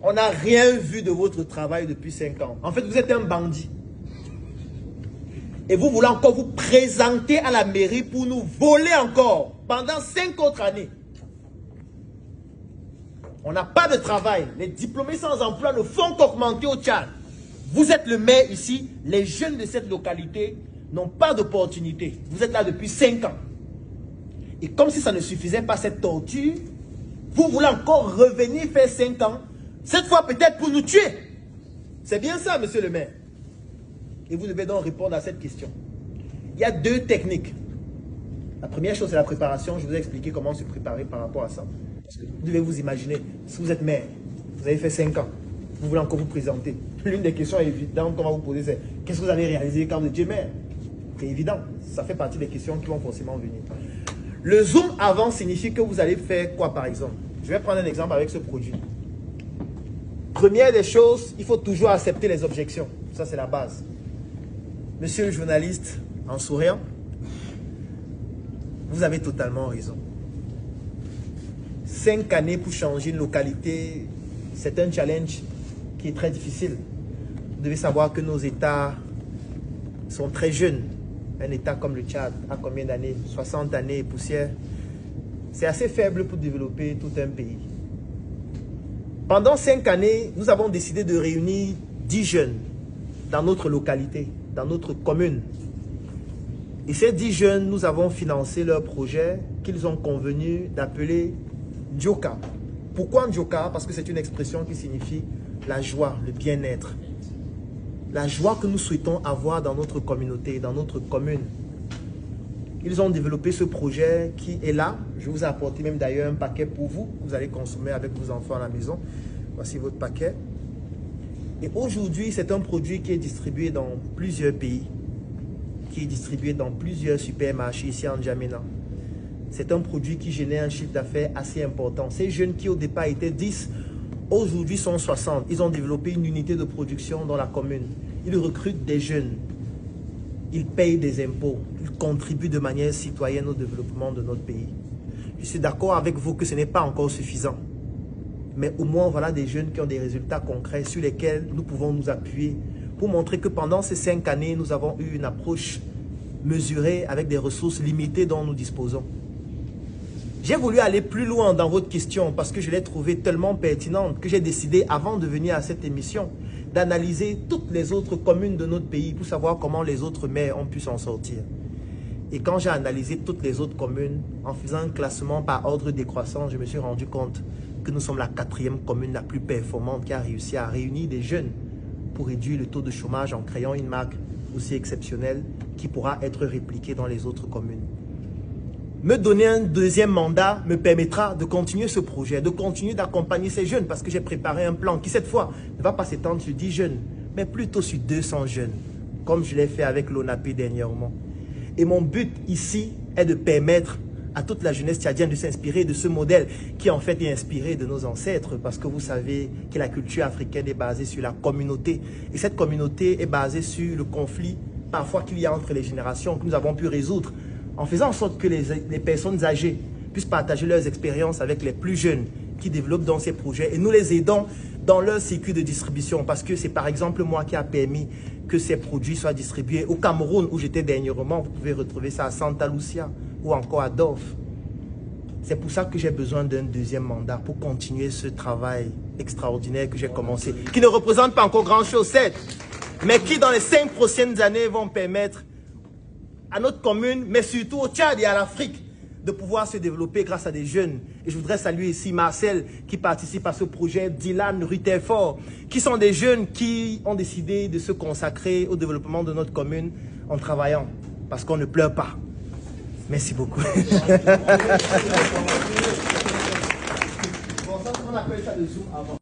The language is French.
On n'a rien vu de votre travail depuis 5 ans. En fait, vous êtes un bandit. Et vous voulez encore vous présenter à la mairie pour nous voler encore pendant 5 autres années. On n'a pas de travail. Les diplômés sans emploi ne font qu'augmenter au Tchad. Vous êtes le maire ici. Les jeunes de cette localité n'ont pas d'opportunité. Vous êtes là depuis 5 ans. Et comme si ça ne suffisait pas cette torture, vous voulez encore revenir faire 5 ans. Cette fois peut-être pour nous tuer. C'est bien ça, monsieur le maire. Et vous devez donc répondre à cette question. Il y a 2 techniques. La première chose, c'est la préparation. Je vous ai expliqué comment se préparer par rapport à ça. Parce que vous devez vous imaginer, si vous êtes maire, vous avez fait 5 ans, vous voulez encore vous présenter. L'une des questions évidentes qu'on va vous poser, c'est qu'est-ce que vous avez réalisé quand vous étiez maire? C'est évident. Ça fait partie des questions qui vont forcément venir. Le zoom avant signifie que vous allez faire quoi, par exemple? Je vais prendre un exemple avec ce produit. Première des choses, il faut toujours accepter les objections. Ça, c'est la base. Monsieur le journaliste, en souriant, vous avez totalement raison. 5 années pour changer une localité, c'est un challenge qui est très difficile. Vous devez savoir que nos États sont très jeunes. Un État comme le Tchad a combien d'années? 60 années et poussière. C'est assez faible pour développer tout un pays. Pendant 5 années, nous avons décidé de réunir 10 jeunes dans notre localité, dans notre commune. Et ces 10 jeunes, nous avons financé leur projet qu'ils ont convenu d'appeler Ndjoka. Pourquoi Ndjoka? Parce que c'est une expression qui signifie la joie, le bien-être. La joie que nous souhaitons avoir dans notre communauté, dans notre commune. Ils ont développé ce projet qui est là. Je vous ai apporté même d'ailleurs un paquet pour vous. Vous allez consommer avec vos enfants à la maison. Voici votre paquet. Et aujourd'hui, c'est un produit qui est distribué dans plusieurs pays. Qui est distribué dans plusieurs supermarchés ici en N'Djamena. C'est un produit qui génère un chiffre d'affaires assez important. Ces jeunes qui au départ étaient 10, aujourd'hui sont 60. Ils ont développé une unité de production dans la commune. Ils recrutent des jeunes. Ils payent des impôts. Ils contribuent de manière citoyenne au développement de notre pays. Je suis d'accord avec vous que ce n'est pas encore suffisant. Mais au moins, voilà des jeunes qui ont des résultats concrets sur lesquels nous pouvons nous appuyer pour montrer que pendant ces 5 années, nous avons eu une approche mesurée avec des ressources limitées dont nous disposons. J'ai voulu aller plus loin dans votre question parce que je l'ai trouvée tellement pertinente que j'ai décidé, avant de venir à cette émission, d'analyser toutes les autres communes de notre pays pour savoir comment les autres maires ont pu s'en sortir. Et quand j'ai analysé toutes les autres communes, en faisant un classement par ordre décroissant, je me suis rendu compte que nous sommes la 4e commune la plus performante qui a réussi à réunir des jeunes pour réduire le taux de chômage en créant une marque aussi exceptionnelle qui pourra être répliquée dans les autres communes. Me donner un 2e mandat me permettra de continuer ce projet, de continuer d'accompagner ces jeunes parce que j'ai préparé un plan qui cette fois ne va pas s'étendre sur 10 jeunes, mais plutôt sur 200 jeunes, comme je l'ai fait avec l'ONAPI dernièrement. Et mon but ici est de permettre à toute la jeunesse tchadienne de s'inspirer de ce modèle qui en fait est inspiré de nos ancêtres parce que vous savez que la culture africaine est basée sur la communauté et cette communauté est basée sur le conflit parfois qu'il y a entre les générations que nous avons pu résoudre en faisant en sorte que les personnes âgées puissent partager leurs expériences avec les plus jeunes qui développent dans ces projets et nous les aidons dans leur circuit de distribution parce que c'est par exemple moi qui a permis que ces produits soient distribués au Cameroun où j'étais dernièrement. Vous pouvez retrouver ça à Santa Lucia ou encore à Dorf. C'est pour ça que j'ai besoin d'un 2e mandat pour continuer ce travail extraordinaire que j'ai commencé, qui ne représente pas encore grand-chose, certes, mais qui dans les 5 prochaines années vont permettre à notre commune, mais surtout au Tchad et à l'Afrique, de pouvoir se développer grâce à des jeunes. Et je voudrais saluer ici Marcel qui participe à ce projet, Dylan Rutherford, qui sont des jeunes qui ont décidé de se consacrer au développement de notre commune en travaillant, parce qu'on ne pleure pas. Merci beaucoup. Bon, ça, on appelle ça le zoom avant.